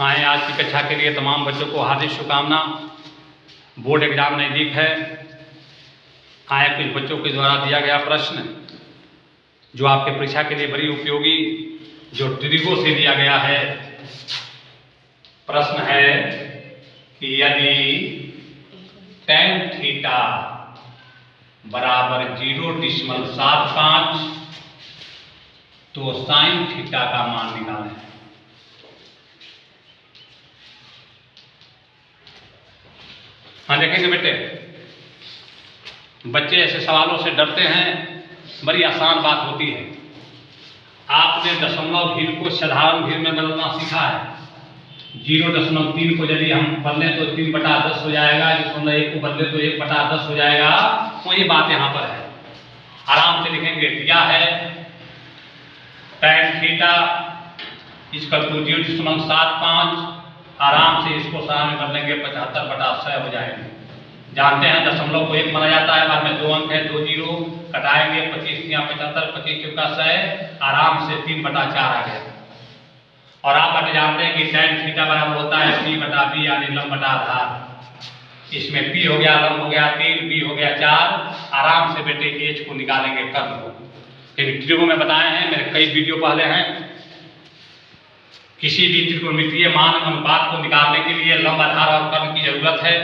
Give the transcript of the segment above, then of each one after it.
आए आज की कक्षा के लिए तमाम बच्चों को हार्दिक शुभकामना। बोर्ड एग्जाम नज़दीक है। आए कुछ बच्चों के द्वारा दिया गया प्रश्न जो आपके परीक्षा के लिए बड़ी उपयोगी, जो ट्रिगो से दिया गया है। प्रश्न है कि यदि tan थीटा बराबर 0.75 तो sin थीटा का मान निकालें। हाँ देखेंगे बेटे, बच्चे ऐसे सवालों से डरते हैं। बड़ी आसान बात होती है। आपने दशमलव भीड़ को साधारण भीड़ में बदलना सीखा है। 0.3 को यदि हम बदले तो 3/10 हो जाएगा, 1 को बदले तो 1/10 हो जाएगा। वही बात यहाँ पर है। आराम से लिखेंगे। दिया है tan थीटा इक्वल टू 0.75। आराम से इसको सारा में कर लेंगे, 75/100 हो जाएंगे। जानते हैं दशमलव को 1 माना जाता है। बाद में 2 अंक है, 2 जीरो कटाएंगे, 25 या 75, 25 चौका 100। आराम से 3/4 आ गया। और आप बेटे जानते हैं कि tan थीटा बराबर होता है P/B यानी लंब बटा आधार। इसमें P हो गया, लंब हो गया 3, B हो गया 4। आराम से बेटे H को निकालेंगे, कर्ण को। लेकिन ट्रिगो में बताए हैं, मेरे कई वीडियो पहले हैं। किसी भी त्रिकोणमितीय मान अनुपात को निकालने के लिए लंब, आधार और कर्ण की जरूरत है।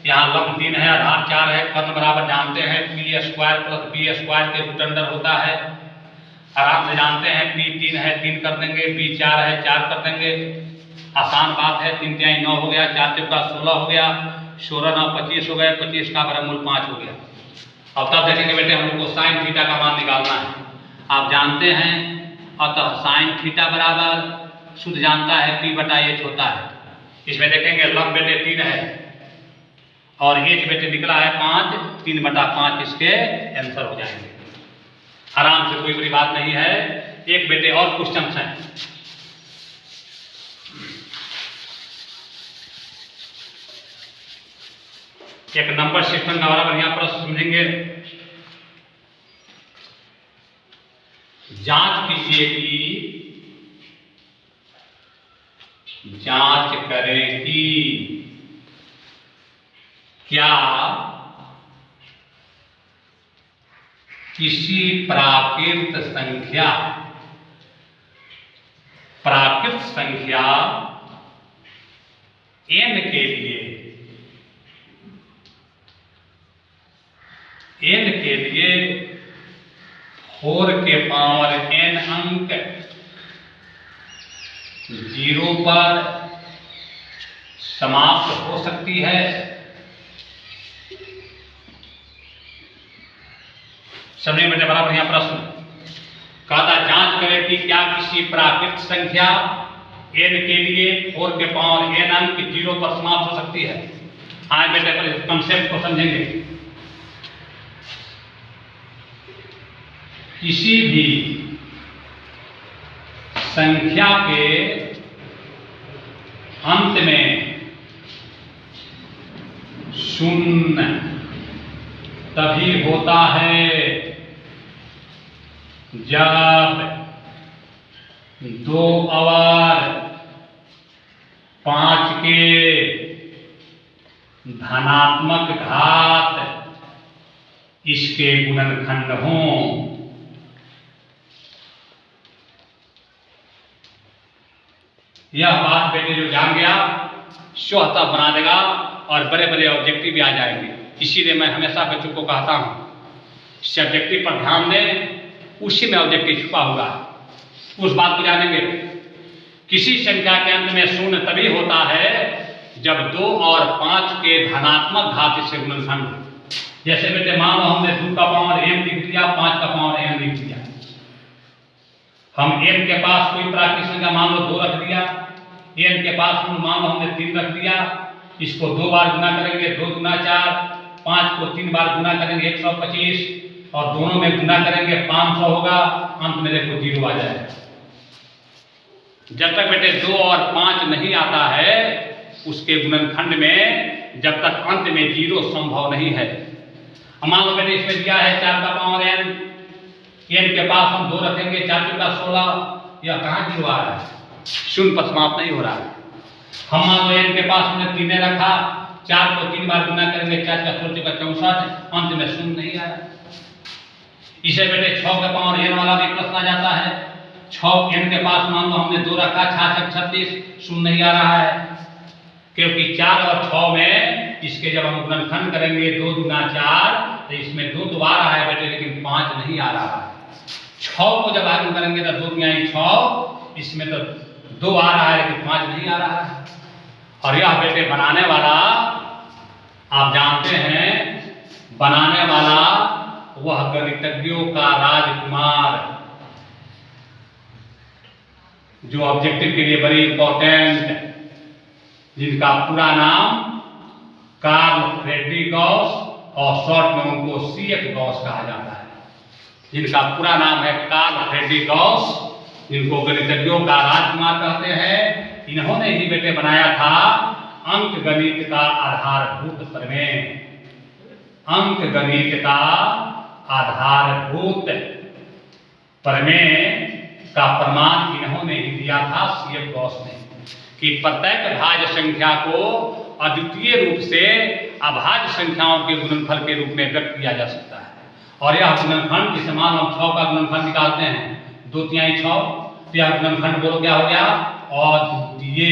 यहाँ लंब 3 है, आधार 4 है, कर्ण बराबर जानते हैं P² + B² के रूट अंडर होता है। आराम से जानते हैं P 3 है, 3 कर देंगे, B 4 है, 4 कर देंगे। आसान बात है। 3 × 9 हो गया, 4 चौका 16 हो गया, 16 9 25 हो गया, 25 का वर्गमूल 5 हो गया। अब तब देखेंगे बेटे हम लोग को sin थीटा का मान निकालना है। आप जानते हैं अतः sin थीटा बराबर शुद्ध जानता है P/H होता है। इसमें देखेंगे लंब बेटे 3 है और H बेटे निकला है 5, 3/5 इसके आंसर हो जाएंगे। आराम से, कोई बड़ी बात नहीं है। एक बेटे और क्वेश्चन है। एक नंबर सिस्टम का बड़ा बढ़िया प्रश्न समझेंगे। जांच कीजिए कि जांच करें कि क्या किसी प्राकृत संख्या n के लिए4 के पावर n अंक 0 पर समाप्त हो सकती है। समझे बेटे, बड़ा बढ़िया प्रश्न। कहता जांच करें कि क्या किसी प्राकृत संख्या n के लिए 4 के पावर n अंक 0 पर समाप्त हो सकती है। आए बेटे पर इस कंसेप्ट को समझेंगे। किसी भी संख्या के अंत में 0 तभी होता है जब 2 और 5 के धनात्मक घात इसके गुणनखंड हों। यह बात बेटे जो जान गया स्वतः बना देगा और बड़े बड़े ऑब्जेक्टिव भी आ जाएंगे। इसीलिए मैं हमेशा बच्चों को कहता हूं सब्जेक्टिव पर ध्यान दें, उसी में ऑब्जेक्टिव छुपा हुआ है। उस बात को जानेंगे। किसी संख्या के अंत में 0 तभी होता है जब 2 और 5 के धनात्मक घात से गुणनखंड हो। जैसे बेटे मान लो हमने 2 का पावर m लिख दिया, 5 का पावर n लिख दिया। हम m के पास कोई प्राकृत संख्या मान लो 2 रख दिया, n के पास मान लो हमने 3 रख दिया। इसको 2 बार गुना करेंगे, 2 दूना 4, 5 को 3 बार गुना करेंगे 125 और दोनों में गुना करेंगे 500 होगा। अंत में देखो 0 आ जाएगा। जब तक बेटे 2 और 5 नहीं आता है उसके गुणनखंड में, जब तक अंत में 0 संभव नहीं है। मान लो बेटे इसमें दिया है 4 का पावर n के पास हम 2 रखेंगे, 4 चौका 16। यह कहाँ 0 आ रहा है? 0 पर समाप्त नहीं हो रहा है। हम मान लो n के पास हमने 3 रखा, 4 को 3 बार गुना करेंगे, 4 का 16 का 64, अंत में शून्य नहीं आया। इसे बेटे 6 के पावर n वाला भी प्रश्न आ जाता है। 6 n के पास मान लो हमने 2 रखा, 6 36, शून्य नहीं आ रहा है, क्योंकि 4 और 6 में इसके जब हम गुणनखंड करेंगे 2 दूना 4, तो इसमें 2 तो आ रहा है बेटे, लेकिन 5 नहीं आ रहा है। 6 को जब आगे करेंगे तो 2 तिहाई 6, इसमें तो 2 आ रहा है लेकिन 5 नहीं आ रहा है। और यह बेटे बनाने वाला आप जानते हैं, बनाने वाला वह गणितज्ञों का राजकुमार, जो ऑब्जेक्टिव के लिए बड़ी इंपॉर्टेंट, जिनका पूरा नाम कार्ल फ्रेडरिक गॉस और शॉर्ट में उनको CF गॉस कहा जाता है। जिनका पूरा नाम है कार्ल फ्रेडरिक गॉस, जिनको गणितज्ञों का राजकुमार कहते हैं। इन्होंने ही बेटे बनाया था अंक गणित का आधारभूत प्रमेय। अंक गणित का आधारभूत प्रमेय का प्रमाण इन्होंने ही दिया था, CF गॉस ने, कि प्रत्येक भाज्य संख्या को अद्वितीय रूप से अभाज्य संख्याओं के गुणनफल के रूप में व्यक्त किया जा सकता है। और यह गुणनखंड के समान हम 6 का गुणनखंड निकालते हैं, 2 तिहाई 6, तो यह गुणनखंड बोलो क्या हो गया, अद्वितीय।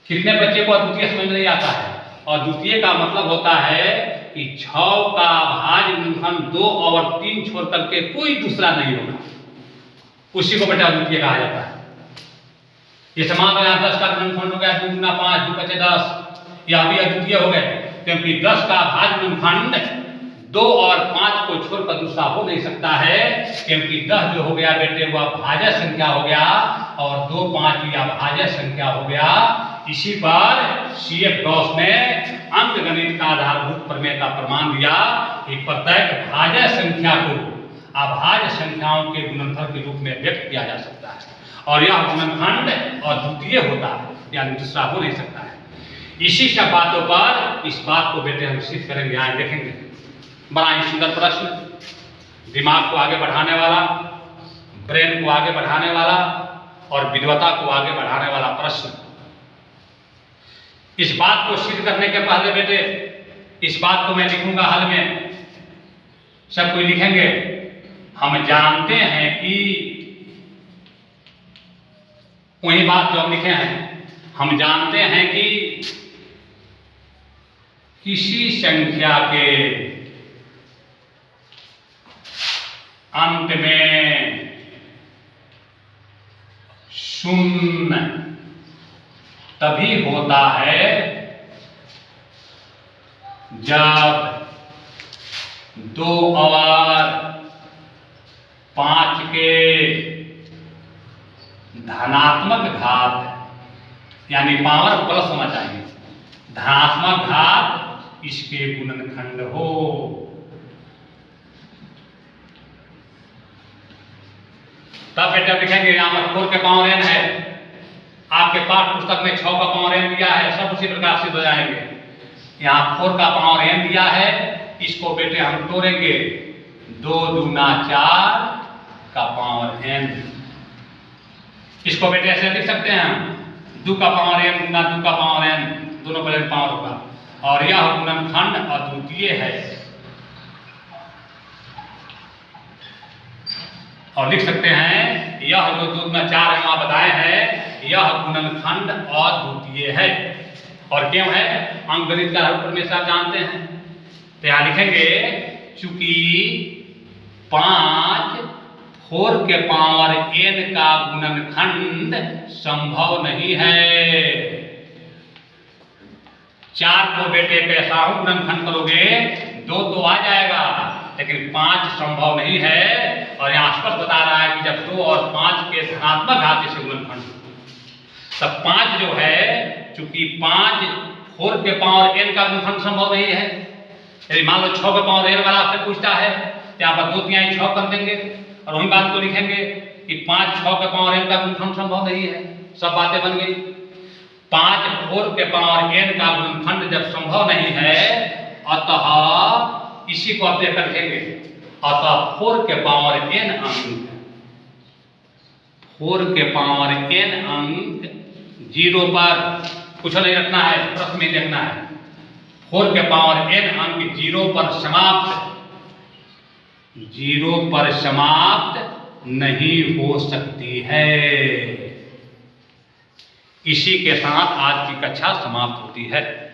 कितने बच्चे को अद्वितीय समझ नहीं आता है? अद्वितीय का मतलब होता है कि 6 का अभाज्य गुणनखंड 2 और 3 छोड़ करके कोई दूसरा नहीं होगा, उसी को बेटा अद्वितीय कहा जाता है। ये समान में यहाँ 10 का गुणनखंड हो गया, 2 गुना 5, 2 बचे 10, यह भी अद्वितीय हो गए, क्योंकि 10 का अभाज्य गुणनखंड 2 और 5 को छोड़कर दूसरा हो नहीं सकता है, क्योंकि 10 जो हो गया बेटे वह भाज्य संख्या हो गया और 2 5 की अभाज्य संख्या हो गया। इसी पर CF गॉस ने अंक गणित का आधारभूत प्रमेय का प्रमाण दिया कि प्रत्येक भाज्य संख्या को अभाज्य संख्याओं के गुणनफल के रूप में व्यक्त किया जा सकता है, और यह गुणनखंड अद्वितीय होता है, यानी दूसरा हो नहीं सकता है। इसी सब बातों पर इस बात को बेटे हम सिद्ध करेंगे, यहाँ देखेंगे। बड़ा ही सुंदर प्रश्न, दिमाग को आगे बढ़ाने वाला, ब्रेन को आगे बढ़ाने वाला और विद्वता को आगे बढ़ाने वाला प्रश्न। इस बात को सिद्ध करने के पहले बेटे, इस बात को मैं लिखूंगा हल में, सब कोई लिखेंगे। हम जानते हैं कि, वही बात जो हम लिखे हैं, हम जानते हैं कि किसी संख्या के अंत में शून्य तभी होता है जब 2 और 5 के धनात्मक घात, यानी पावर प्लस होना चाहिए, धनात्मक घात इसके गुणनखंड हो। तब बेटा लिखेंगे, यहाँ पर 4 के पावर n है, आपके पाठ पुस्तक में 6 का पावर n दिया है, सब उसी प्रकार सिद्ध हो जाएंगे। यहाँ 4 का पावर n दिया है, इसको बेटे हम तोड़ेंगे, 2 दूना 4 का पावर n। इसको बेटे ऐसे लिख सकते हैं, 2 का पावर n गुना 2 का पावर n, दोनों पर n पावर होगा, और यह गुणनखंड अद्वितीय है। और लिख सकते हैं, यह जो 2 गुना 4 हम वहां बताए हैं, यह गुणनखंड अद्वितीय है। और क्यों है? अंक गणित का प्रमेय आप जानते हैं, तो यहां लिखेंगे, चूंकि 5 4 के पावर n का गुणनखंड संभव नहीं है। 4 को बेटे कैसा हो गुणनखंड करोगे, 2 तो आ जाएगा, लेकिन 5 संभव नहीं है। और यहाँ स्पष्ट बता रहा है कि जब 2 और 5 के धनात्मक घात से गुणनखंड, तब 5 जो है, चूंकि 5 4 के पावर n का गुणनखंड संभव नहीं है। यदि मान लो 6 के पावर n वाला आपसे पूछता है, तो यहाँ पर 2 तिहाई 6 कर देंगे और वही बात को लिखेंगे कि 5 6 के पावर n का गुणनखंड संभव नहीं है। सब बातें बन गई। 5 4 के पावर n का गुणनखंड जब संभव नहीं है, अतः इसी को आप देख कर लिखेंगे, अतः 4 के पावर n अंक 4 के पावर n अंक जीरो पर कुछ नहीं रखना है, प्रश्न में देखना है। 4 के पावर n अंक जीरो पर समाप्त नहीं हो सकती है। इसी के साथ आज की कक्षा समाप्त होती है।